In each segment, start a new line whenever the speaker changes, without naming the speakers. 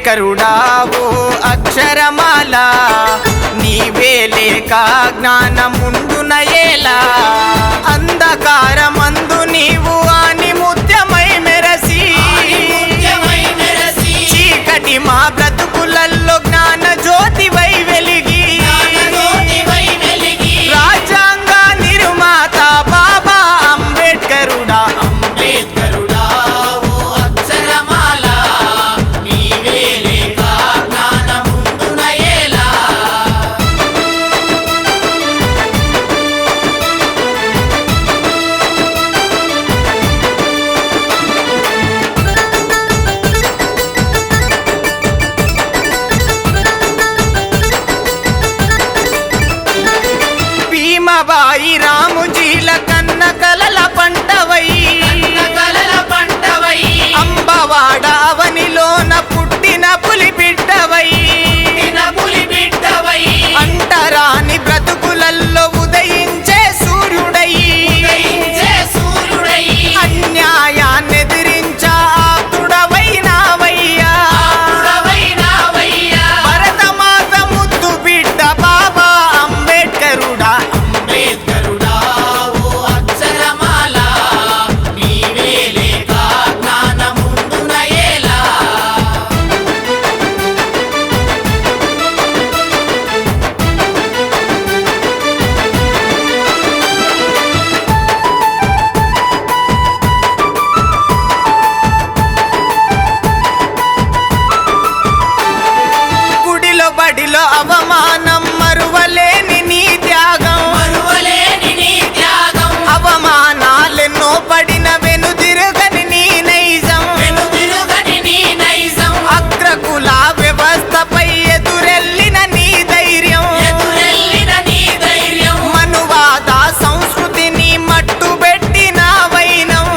అంబేద్కరుడావో అక్షరమాల నీవే లేక జ్ఞానముండునయేలా అంధకారమందు నీవు ఆని ముత్యమై మెరసి చీకటి మా బ్రతుకులల్లో జ్ఞాన జ్యోతివై వెలిగి రాజ్యాంగ నిర్మాత బాబా అంబేద్కరుడా భీమబాయి రాముజీల కన్న కలల పంటవై అంబవాడ అవనిలోన పుట్టిన పులి బిడ్డవై అంటరాని బ్రతుకులల్లో ఉదయించే సూర్యుడై అన్యాయాన్నెదిరించా ఆప్తుడవైనావయ్యా భరతమాత ముద్దు బిడ్డ బాబా అంబేద్కరుడా బడిలో అవమానం మరువలేని నీ త్యాగం అవమానాలెన్నో పడిన వెనుదిరుగని నీ నైజం అగ్రకుల వ్యవస్థపై ఎదురెల్లిన నీ ధైర్యం మనువాద సంస్కృతిని మట్టుబెట్టిన వైనం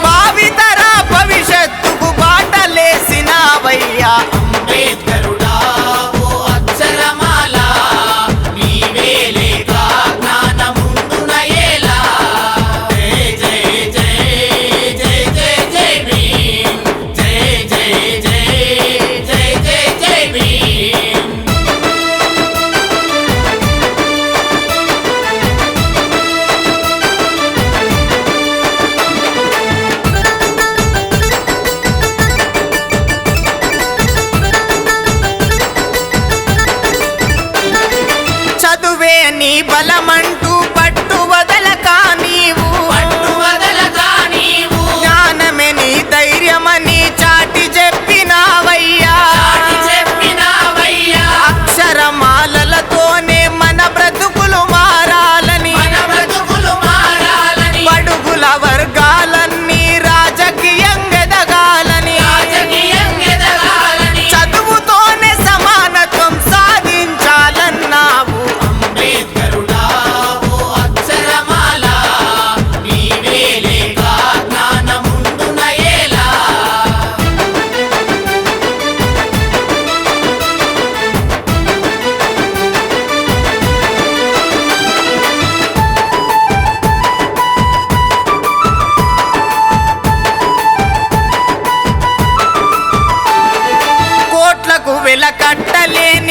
భావితర భవిష్యత్తుకు బాటలేసినవయ్యా చదువే నీ బలమంటూ పట్టు వదలక నీవు జ్ఞానమే నీ ధైర్యమని చాటి చెప్పినావయ్యా అక్షరమాలతోనే మన బ్రతుకులు మారాలని బడుగుల వర్గాలన్నీ రాజకీయంగా ఎదగాలని చదువుతోనే సమానత్వం సాధించాలన్నావు కోట్లకు వెలకట్టలేని